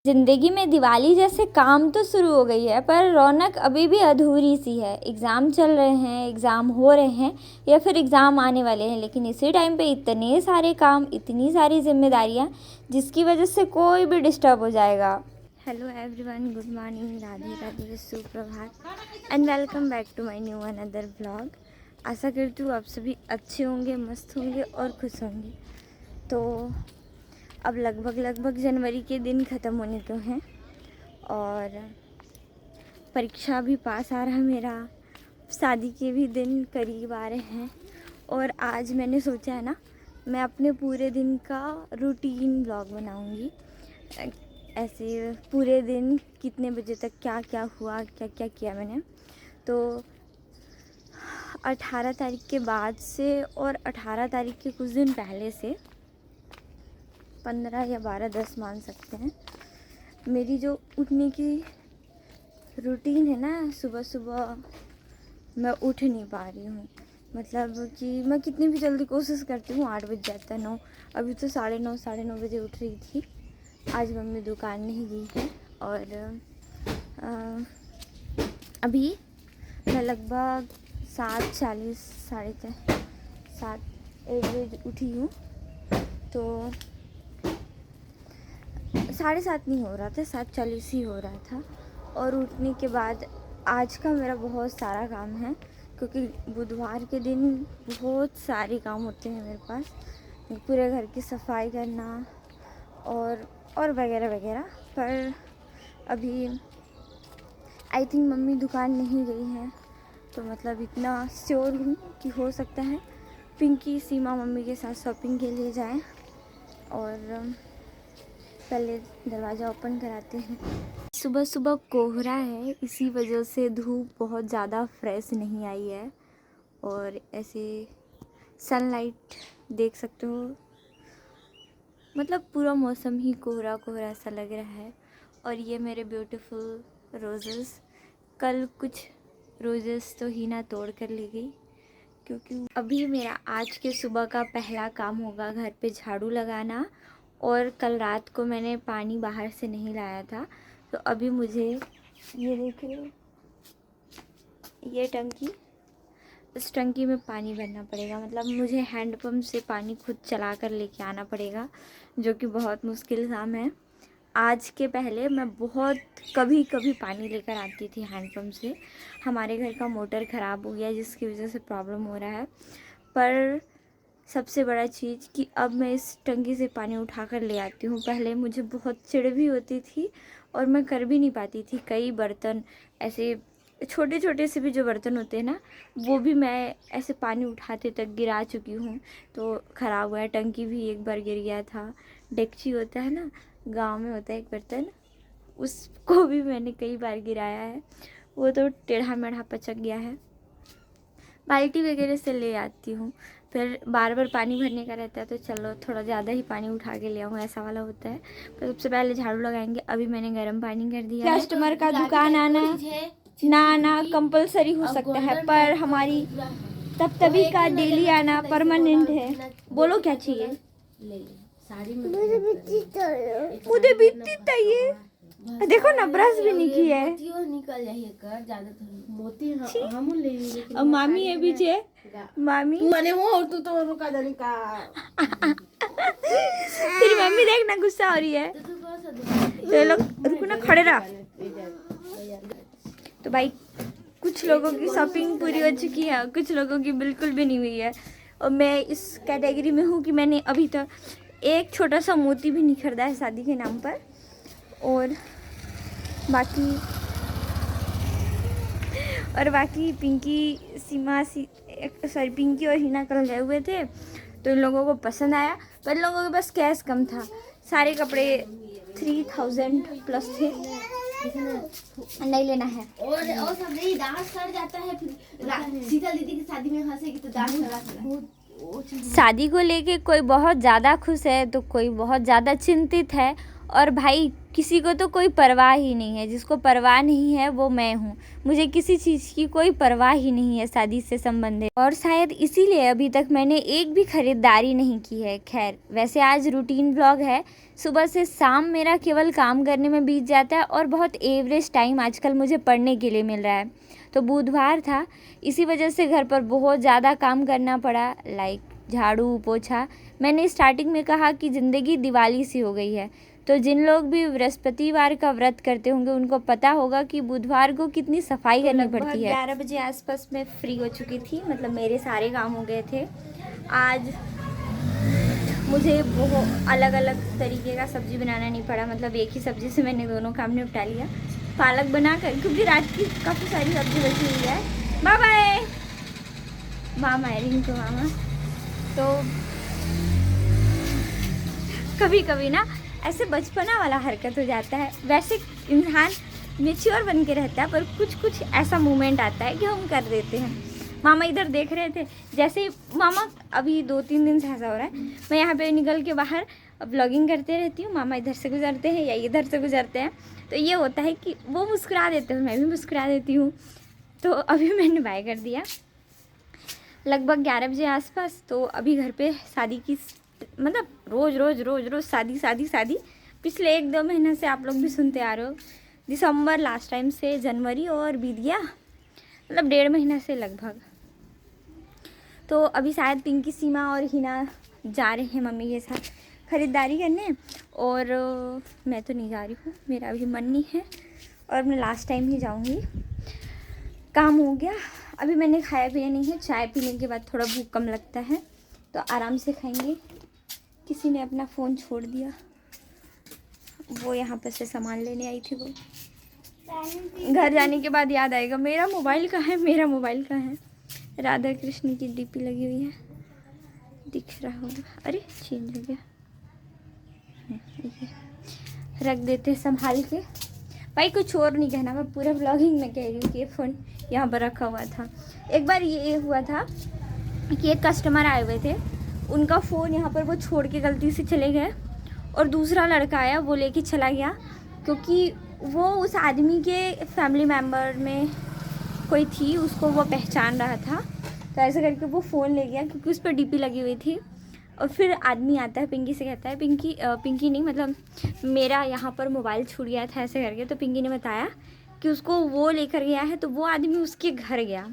ज़िंदगी में दिवाली जैसे काम तो शुरू हो गई है, पर रौनक अभी भी अधूरी सी है। एग्ज़ाम चल रहे हैं, एग्ज़ाम हो रहे हैं या फिर एग्ज़ाम आने वाले हैं, लेकिन इसी टाइम पे इतने सारे काम, इतनी सारी जिम्मेदारियां, जिसकी वजह से कोई भी डिस्टर्ब हो जाएगा। Hello everyone, good morning, Radhe Radhe, सुप्रभात and welcome back to my new another vlog. आशा करती हूँ आप सभी अच्छे होंगे, मस्त होंगे और खुश होंगे। तो अब लगभग जनवरी के दिन ख़त्म होने को हैं और परीक्षा भी पास आ रहा है मेरा, शादी के भी दिन करीब आ रहे हैं। और आज मैंने सोचा है ना, मैं अपने पूरे दिन का रूटीन व्लॉग बनाऊंगी। ऐसे पूरे दिन कितने बजे तक क्या क्या हुआ, क्या क्या किया मैंने। तो 18 तारीख के बाद से और 18 तारीख के कुछ दिन पहले से 15 या 12, 10 मान सकते हैं, मेरी जो उठने की रूटीन है ना, सुबह सुबह मैं उठ नहीं पा रही हूँ। मतलब कि मैं कितनी भी जल्दी कोशिश करती हूँ, 8 बज जाता है, 9, अभी तो 9:30, 9:30 बजे उठ रही थी। आज मम्मी दुकान नहीं गई है और अभी मैं लगभग 7:40, 7:30, 1 बजे उठी हूँ। तो 7:30 नहीं हो रहा था, 7:40 ही हो रहा था। और उठने के बाद आज का मेरा बहुत सारा काम है, क्योंकि बुधवार के दिन बहुत सारे काम होते हैं मेरे पास। पूरे घर की सफाई करना और वगैरह वगैरह। पर अभी आई थिंक मम्मी दुकान नहीं गई है, तो मतलब इतना श्योर हूँ कि हो सकता है पिंकी, सीमा मम्मी के साथ शॉपिंग के लिए जाएं। और पहले दरवाज़ा ओपन कराते हैं। सुबह सुबह कोहरा है, इसी वजह से धूप बहुत ज़्यादा फ्रेश नहीं आई है और ऐसे सनलाइट देख सकते हो, मतलब पूरा मौसम ही कोहरा कोहरा सा लग रहा है। और ये मेरे ब्यूटीफुल रोजेस, कल कुछ रोजेस तो हीना तोड़ कर ले गई, क्योंकि अभी मेरा आज के सुबह का पहला काम होगा घर पे झाड़ू लगाना। और कल रात को मैंने पानी बाहर से नहीं लाया था, तो अभी मुझे ये देखिए, ये टंकी, इस टंकी में पानी भरना पड़ेगा। मतलब मुझे हैंडपम्प से पानी खुद चला कर लेके आना पड़ेगा, जो कि बहुत मुश्किल काम है। आज के पहले मैं बहुत कभी कभी पानी लेकर आती थी हैंडपम्प से। हमारे घर का मोटर ख़राब हो गया, जिसकी वजह से प्रॉब्लम हो रहा है। पर सबसे बड़ा चीज़ कि अब मैं इस टंकी से पानी उठा कर ले आती हूँ। पहले मुझे बहुत चिढ़ भी होती थी और मैं कर भी नहीं पाती थी। कई बर्तन ऐसे छोटे छोटे से भी जो बर्तन होते हैं ना, वो भी मैं ऐसे पानी उठाते तक गिरा चुकी हूँ। तो ख़राब हुआ है। टंकी भी एक बार गिर गया था। डेगची होता है ना, गांव में होता है एक बर्तन, उसको भी मैंने कई बार गिराया है। वो तो टेढ़ा मेढ़ा पचक गया है। बाल्टी वगैरह से ले आती हूँ, फिर बार बार पानी भरने का रहता है, तो चलो थोड़ा ज़्यादा ही पानी उठा के ले आऊँ, ऐसा वाला होता है। तो सबसे पहले झाड़ू लगाएंगे। अभी मैंने गर्म पानी कर दिया। कस्टमर का दुकान आना ना आना कंपलसरी हो सकता है, पर हमारी तभी का डेली आना परमानेंट है। बोलो क्या चाहिए? मुझे बित्ती चाहिए। देखो ना, ब्रश भी नहीं की है। निकल जाइए कर ज्यादा मोती हम ले ली। अब मामी है पीछे, मामी मने हो, तू तो रुका जाने का। तेरी मम्मी देखना गुस्सा हो रही है। तो लोग रुको ना, खड़े रहा। तो भाई कुछ लोगों की शॉपिंग पूरी हो चुकी है, कुछ लोगों की बिल्कुल भी नहीं हुई है। और मैं इस कैटेगरी में हूँ कि मैंने अभी तक एक छोटा सा मोती भी नहीं खरीदा है शादी के नाम पर। और बाकी पिंकी, सीमा, पिंकी और हिना कल गए हुए थे, तो इन लोगों को पसंद आया। पर इन लोगों के पास कैश कम था, सारे कपड़े 3000 प्लस थे। नहीं लेना है। और सब नहीं, दांत सड़ जाता है। फिर शीतल दीदी की शादी में हंसेगी तो दांत सड़ा। शादी को लेके कोई बहुत ज़्यादा खुश है, तो कोई बहुत ज़्यादा चिंतित है। और भाई किसी को तो कोई परवाह ही नहीं है, जिसको परवाह नहीं है वो मैं हूँ। मुझे किसी चीज़ की कोई परवाह ही नहीं है शादी से संबंधित, और शायद इसीलिए अभी तक मैंने एक भी खरीदारी नहीं की है। खैर, वैसे आज रूटीन ब्लॉग है, सुबह से शाम मेरा केवल काम करने में बीत जाता है और बहुत एवरेज टाइम आजकल मुझे पढ़ने के लिए मिल रहा है। तो बुधवार था, इसी वजह से घर पर बहुत ज़्यादा काम करना पड़ा, लाइक झाड़ू पोछा। मैंने स्टार्टिंग में कहा कि ज़िंदगी दिवाली सी हो गई है, तो जिन लोग भी बृहस्पतिवार का व्रत करते होंगे उनको पता होगा कि बुधवार को कितनी सफाई करनी पड़ती है। 11 बजे आसपास मैं फ्री हो चुकी थी, मतलब मेरे सारे काम हो गए थे। आज मुझे बहुत अलग अलग तरीके का सब्ज़ी बनाना नहीं पड़ा, मतलब एक ही सब्ज़ी से मैंने दोनों काम निपटा लिया। पालक बनाकर, क्योंकि रात की काफ़ी सारी सब्ज़ी बची हुई है। बाय बाय मामा है, रिंग तो मामा। तो कभी कभी ना ऐसे बचपना वाला हरकत हो जाता है। वैसे इंसान मेच्योर बन के रहता है, पर कुछ कुछ ऐसा मोमेंट आता है कि हम कर देते हैं। मामा इधर देख रहे थे, जैसे ही मामा, अभी 2-3 दिन से ऐसा हो रहा है, मैं यहाँ पे निकल के बाहर व्लॉगिंग करते रहती हूँ, मामा इधर से गुजरते हैं या इधर से गुजरते हैं, तो ये होता है कि वो मुस्कुरा देते हैं, मैं भी मुस्कुरा देती हूँ। तो अभी मैंने बाय कर दिया लगभग 11 बजे आसपास। तो अभी घर पे शादी की, मतलब रोज़ रोज़ रोज़ रोज़ शादी शादी शादी, पिछले 1-2 महीने से आप लोग भी सुनते आ रहे हो। दिसंबर लास्ट टाइम से जनवरी और बीत गया, मतलब 1.5 महीना से लगभग। तो अभी शायद पिंकी, सीमा और हिना जा रहे हैं मम्मी के साथ ख़रीदारी करने, और मैं तो नहीं जा रही हूँ, मेरा अभी मन नहीं है, और मैं लास्ट टाइम ही जाऊँगी। काम हो गया, अभी मैंने खाया पिया नहीं है, चाय पीने के बाद थोड़ा भूख कम लगता है, तो आराम से खाएंगे। किसी ने अपना फ़ोन छोड़ दिया, वो यहाँ पर से सामान लेने आई थी। वो घर जाने के बाद याद आएगा मेरा मोबाइल कहाँ है, मेरा मोबाइल कहाँ है। राधा कृष्ण की डीपी लगी हुई है, दिख रहा होगा। अरे चेंज हो गया, रख देते संभाल के। भाई कुछ और नहीं कहना, मैं पूरे व्लॉगिंग में कह रही हूँ कि ये फ़ोन यहाँ पर रखा हुआ था। एक बार ये हुआ था कि एक कस्टमर आए हुए थे, उनका फ़ोन यहाँ पर वो छोड़ के गलती से चले गए, और दूसरा लड़का आया, वो लेके चला गया, क्योंकि वो उस आदमी के फैमिली मेम्बर में कोई थी, उसको वो पहचान रहा था। तो ऐसे करके वो फ़ोन ले गया, क्योंकि उस पर डीपी लगी हुई थी। और फिर आदमी आता है, पिंकी से कहता है, पिंकी नहीं, मतलब मेरा यहाँ पर मोबाइल छूट गया था ऐसे करके। तो पिंकी ने बताया कि उसको वो लेकर गया है, तो वो आदमी उसके घर गया,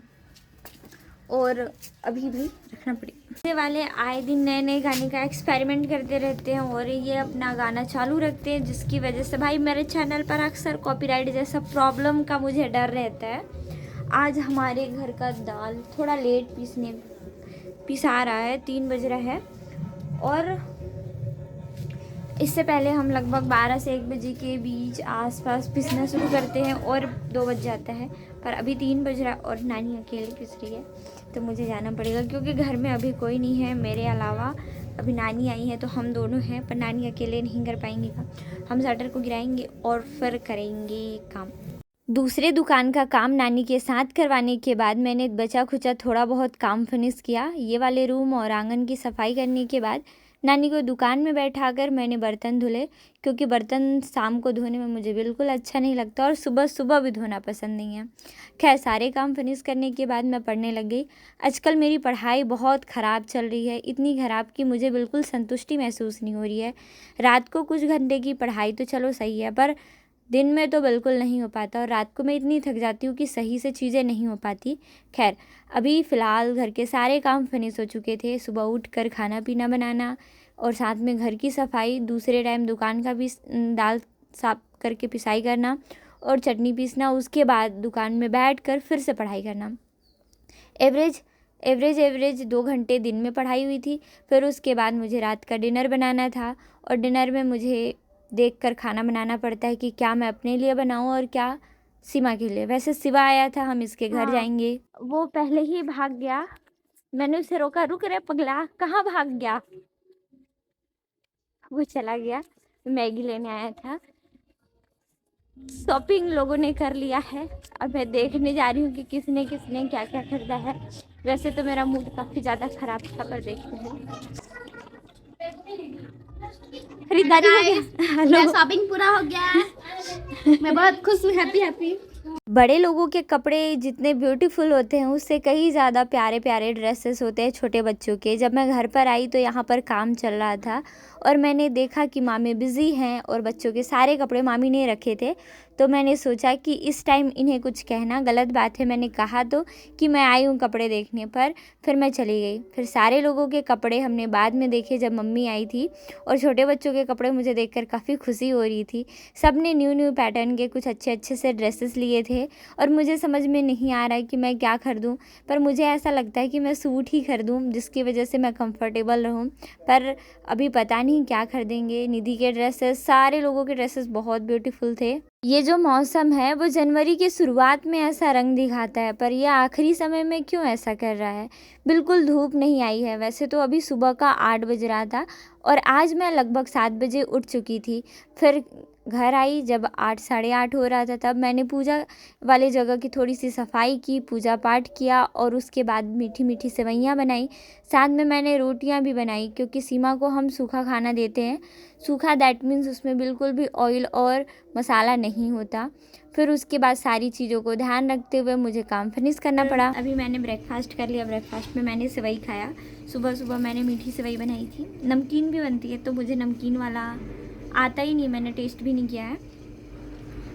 और अभी भाई रखना पड़ेगा। ये वाले आए दिन नए नए गाने का एक्सपेरिमेंट करते रहते हैं, और ये अपना गाना चालू रखते हैं, जिसकी वजह से भाई मेरे चैनल पर अक्सर कॉपीराइट जैसा प्रॉब्लम का मुझे डर रहता है। आज हमारे घर का दाल थोड़ा लेट पिसा रहा है, 3 बज रहा है, और इससे पहले हम लगभग 12 से 1 बजे के बीच आसपास पिसना शुरू करते हैं, और 2 बज जाता है। पर अभी 3 बज रहा है और नानी अकेले पिस रही है, तो मुझे जाना पड़ेगा, क्योंकि घर में अभी कोई नहीं है मेरे अलावा। अभी नानी आई है तो हम दोनों हैं, पर नानी अकेले नहीं कर पाएंगे काम। हम शटर को गिराएंगे और फिर करेंगे काम। दूसरे दुकान का काम नानी के साथ करवाने के बाद मैंने बचा खुचा थोड़ा बहुत काम फिनिश किया। ये वाले रूम और आंगन की सफाई करने के बाद नानी को दुकान में बैठाकर मैंने बर्तन धुले, क्योंकि बर्तन शाम को धोने में मुझे बिल्कुल अच्छा नहीं लगता, और सुबह सुबह भी धोना पसंद नहीं है। खैर, सारे काम फिनिश करने के बाद मैं पढ़ने लग गई। आजकल मेरी पढ़ाई बहुत ख़राब चल रही है, इतनी ख़राब कि मुझे बिल्कुल संतुष्टि महसूस नहीं हो रही है। रात को कुछ घंटे की पढ़ाई तो चलो सही है, पर दिन में तो बिल्कुल नहीं हो पाता, और रात को मैं इतनी थक जाती हूँ कि सही से चीज़ें नहीं हो पाती। खैर, अभी फ़िलहाल घर के सारे काम फिनिश हो चुके थे। सुबह उठकर खाना पीना बनाना, और साथ में घर की सफाई, दूसरे टाइम दुकान का भी दाल साफ करके पिसाई करना और चटनी पीसना। उसके बाद दुकान में बैठकर फिर से पढ़ाई करना। एवरेज 2 घंटे दिन में पढ़ाई हुई थी। फिर उसके बाद मुझे रात का डिनर बनाना था, और डिनर में मुझे देखकर खाना बनाना पड़ता है कि क्या मैं अपने लिए बनाऊं और क्या सीमा के लिए। वैसे शिवा आया था, हम इसके घर जाएंगे। वो पहले ही भाग गया, मैंने उसे रोका, रुक रे पगला, कहाँ भाग गया। वो चला गया, मैगी लेने आया था। शॉपिंग लोगों ने कर लिया है, अब मैं देखने जा रही हूँ कि किसने किसने क्या क्या खरीदा है। वैसे तो मेरा मूड काफ़ी ज़्यादा ख़राब था, पर देखते हैं। खरीदारी हो गया। मेरा शॉपिंग पूरा हो गया है। मैं बहुत खुश हूँ, हैप्पी हैप्पी। बड़े लोगों के कपड़े जितने ब्यूटीफुल होते हैं उससे कहीं ज़्यादा प्यारे प्यारे ड्रेसेस होते हैं छोटे बच्चों के। जब मैं घर पर आई तो यहाँ पर काम चल रहा था और मैंने देखा कि मामी बिज़ी हैं और बच्चों के सारे कपड़े मामी ने रखे थे। तो मैंने सोचा कि इस टाइम इन्हें कुछ कहना गलत बात है। मैंने कहा तो कि मैं आई हूँ कपड़े देखने, पर फिर मैं चली गई। फिर सारे लोगों के कपड़े हमने बाद में देखे जब मम्मी आई थी, और छोटे बच्चों के कपड़े मुझे देखकर काफ़ी खुशी हो रही थी। सब ने न्यू न्यू पैटर्न के कुछ अच्छे अच्छे से ड्रेसेस लिए थे और मुझे समझ में नहीं आ रहा है कि मैं क्या खरीदूं, पर मुझे ऐसा लगता है कि मैं सूट ही खरीदूं जिसकी वजह से मैं कंफर्टेबल रहूं। पर अभी पता नहीं क्या खरीदेंगे। निधि के ड्रेसेस, सारे लोगों के ड्रेसेस बहुत ब्यूटीफुल थे। ये जो मौसम है वो जनवरी की शुरुआत में ऐसा रंग दिखाता है, पर यह आखिरी समय में क्यों ऐसा कर रहा है। बिल्कुल धूप नहीं आई है। वैसे तो अभी सुबह का 8 बज रहा था और आज मैं लगभग 7 बजे उठ चुकी थी। फिर घर आई जब 8 साढ़े 8 हो रहा था, तब मैंने पूजा वाले जगह की थोड़ी सी सफाई की, पूजा पाठ किया और उसके बाद मीठी मीठी सेवइयाँ बनाई। साथ में मैंने रोटियां भी बनाई क्योंकि सीमा को हम सूखा खाना देते हैं। सूखा दैट मीन्स उसमें बिल्कुल भी ऑयल और मसाला नहीं होता। फिर उसके बाद सारी चीज़ों को ध्यान रखते हुए मुझे काम फिनिश करना पड़ा। अभी मैंने ब्रेकफास्ट कर लिया। ब्रेकफास्ट में मैंने सेवई खाया। सुबह सुबह मैंने मीठी सेवई बनाई थी। नमकीन भी बनती है तो मुझे नमकीन वाला आता ही नहीं, मैंने टेस्ट भी नहीं किया है।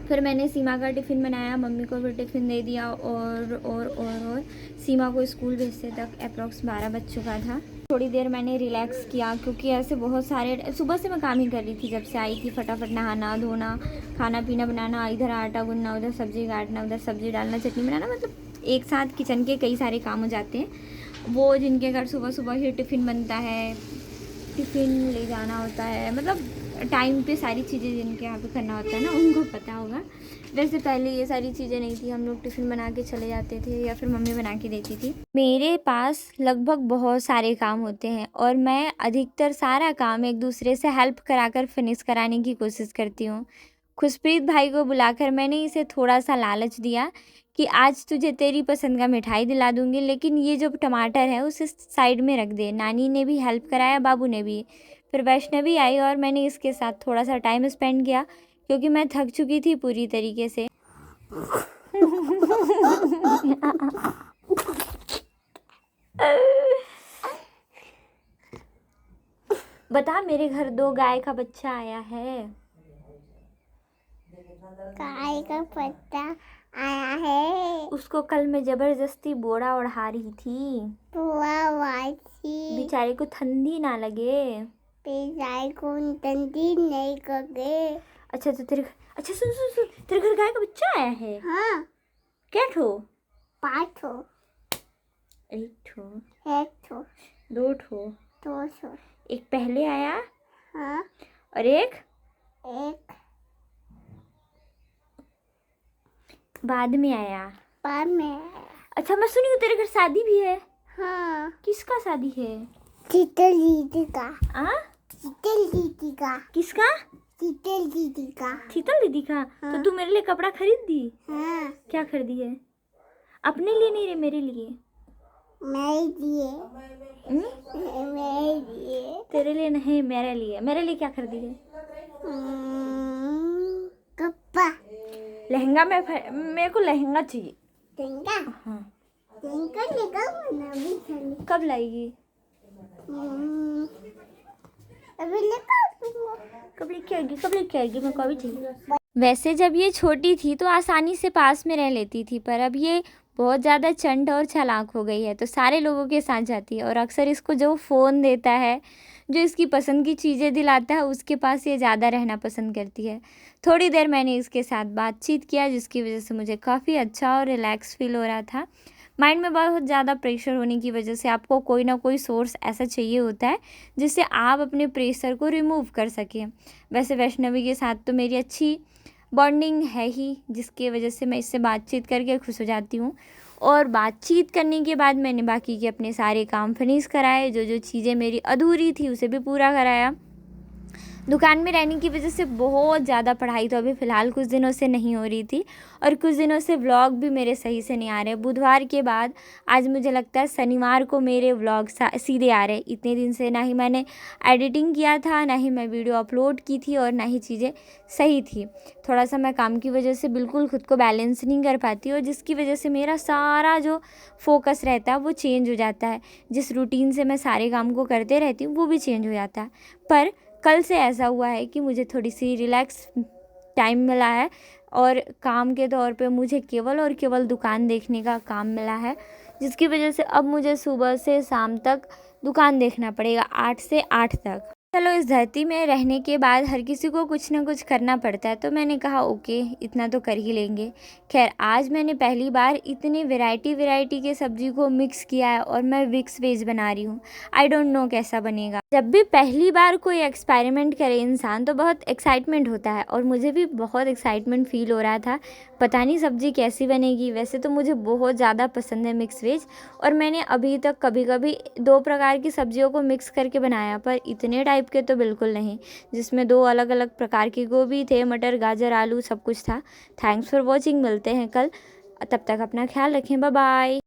फिर मैंने सीमा का टिफ़िन बनाया, मम्मी को भी टिफ़िन दे दिया और सीमा को स्कूल भेजते तक अप्रॉक्स 12 बज चुका था। थोड़ी देर मैंने रिलैक्स किया क्योंकि ऐसे बहुत सारे सुबह से मैं काम ही कर रही थी। जब से आई थी फटाफट नहाना धोना, खाना पीना बनाना, इधर आटा गूंदना, उधर सब्ज़ी काटना, उधर सब्ज़ी डालना, चटनी बनाना, मतलब एक साथ किचन के कई सारे काम हो जाते हैं। वो जिनके घर सुबह सुबह ही टिफ़िन बनता है, टिफ़िन ले जाना होता है, मतलब टाइम पे सारी चीज़ें जिनके यहाँ पे करना होता है ना, उनको पता होगा। वैसे पहले ये सारी चीज़ें नहीं थी, हम लोग टिफ़िन बना के चले जाते थे या फिर मम्मी बना के देती थी। मेरे पास लगभग बहुत सारे काम होते हैं और मैं अधिकतर सारा काम एक दूसरे से हेल्प कराकर फिनिश कराने की कोशिश करती हूँ। खुशप्रीत भाई को बुलाकर मैंने इसे थोड़ा सा लालच दिया कि आज तुझे तेरी पसंद का मिठाई दिला दूंगी, लेकिन ये जो टमाटर है उसे साइड में रख दे। नानी ने भी हेल्प कराया, बाबू ने भी। फिर वैष्णवी आई और मैंने इसके साथ थोड़ा सा टाइम स्पेंड किया क्योंकि मैं थक चुकी थी पूरी तरीके से। बता, मेरे घर 2 गाय का बच्चा आया है। गाय का पत्ता आया है। उसको कल मैं जबरदस्ती बोरा ओढ़ा रही थी, बेचारे को ठंडी ना लगे। बेचारे को ठंडी नहीं लगे। अच्छा तो तेरे अच्छा सुन सुन सुन, तेरे घर गाय का बच्चा आया है। हाँ। क्या ठो? 5 ठो। 1 ठो। 1 ठो। 2 ठो। 2 ठो। एक पहले आया। हाँ। और एक बाद में आया। बाद में। अच्छा मैं सुनी हूँ तेरे घर शादी भी है। हाँ। किसका शादी है? शीतल दीदी का। शीतल दीदी का। किसका? शीतल दीदी का। शीतल दीदी का। हाँ। तो तू मेरे लिए कपड़ा खरीद दी? हाँ। क्या खरीदी है? अपने लिए नहीं रे, मेरे लिए। मेरे लिए। मेरे लिए। तेरे लिए नहीं, मेरे लिए। मेरे लिए क्या खरीदी है? कपड़ा। लहंगा में मेरे को लहंगा चाहिए। लहंगा? हाँ। लहंगा लेगा भी चली। कब लाएगी? अभी लेकर कब लेके आएगी? मैं कभी चाहिए। वैसे जब ये छोटी थी तो आसानी से पास में रह लेती थी, पर अब ये बहुत ज़्यादा चंट और चालाक हो गई है तो सारे लोगों के साथ जाती है और अक्सर इसको जो फ़ोन देता है, जो इसकी पसंद की चीज़ें दिलाता है, उसके पास ये ज़्यादा रहना पसंद करती है। थोड़ी देर मैंने इसके साथ बातचीत किया जिसकी वजह से मुझे काफ़ी अच्छा और रिलैक्स फील हो रहा था। माइंड में बहुत ज़्यादा प्रेशर होने की वजह से आपको कोई ना कोई सोर्स ऐसा चाहिए होता है जिससे आप अपने प्रेशर को रिमूव कर सकें। वैसे वैष्णवी के साथ तो मेरी अच्छी बॉन्डिंग है ही, जिसकी वजह से मैं इससे बातचीत करके खुश हो जाती हूँ। और बातचीत करने के बाद मैंने बाकी के अपने सारे काम फिनिश कराए, जो जो चीज़ें मेरी अधूरी थी उसे भी पूरा कराया। दुकान में रहने की वजह से बहुत ज़्यादा पढ़ाई तो अभी फ़िलहाल कुछ दिनों से नहीं हो रही थी, और कुछ दिनों से व्लॉग भी मेरे सही से नहीं आ रहे। बुधवार के बाद आज मुझे लगता है शनिवार को मेरे व्लॉग सीधे आ रहे। इतने दिन से ना ही मैंने एडिटिंग किया था, ना ही मैं वीडियो अपलोड की थी, और ना ही चीज़ें सही थी। थोड़ा सा मैं काम की वजह से बिल्कुल खुद को बैलेंस नहीं कर पाती, और जिसकी वजह से मेरा सारा जो फोकस रहता है वो चेंज हो जाता है। जिस रूटीन से मैं सारे काम को करते रहती हूँ वो भी चेंज हो जाता है। पर कल से ऐसा हुआ है कि मुझे थोड़ी सी रिलैक्स टाइम मिला है, और काम के तौर पे मुझे केवल और केवल दुकान देखने का काम मिला है, जिसकी वजह से अब मुझे सुबह से शाम तक दुकान देखना पड़ेगा, 8 से 8 तक। चलो, इस धरती में रहने के बाद हर किसी को कुछ ना कुछ करना पड़ता है, तो मैंने कहा ओके, इतना तो कर ही लेंगे। खैर, आज मैंने पहली बार इतनी वैरायटी के सब्जी को मिक्स किया है, और मैं मिक्स वेज बना रही हूँ। आई डोंट नो कैसा बनेगा। जब भी पहली बार कोई एक्सपेरिमेंट करे इंसान तो बहुत एक्साइटमेंट होता है, और मुझे भी बहुत एक्साइटमेंट फील हो रहा था। पता नहीं सब्ज़ी कैसी बनेगी। वैसे तो मुझे बहुत ज़्यादा पसंद है मिक्स वेज, और मैंने अभी तक कभी कभी 2 प्रकार की सब्जियों को मिक्स करके बनाया, पर इतने टाइप के तो बिल्कुल नहीं, जिसमें 2 अलग अलग प्रकार के गोभी थे, मटर, गाजर, आलू सब कुछ था। Thanks for watching. मिलते हैं कल, तब तक अपना ख्याल रखें। Bye bye.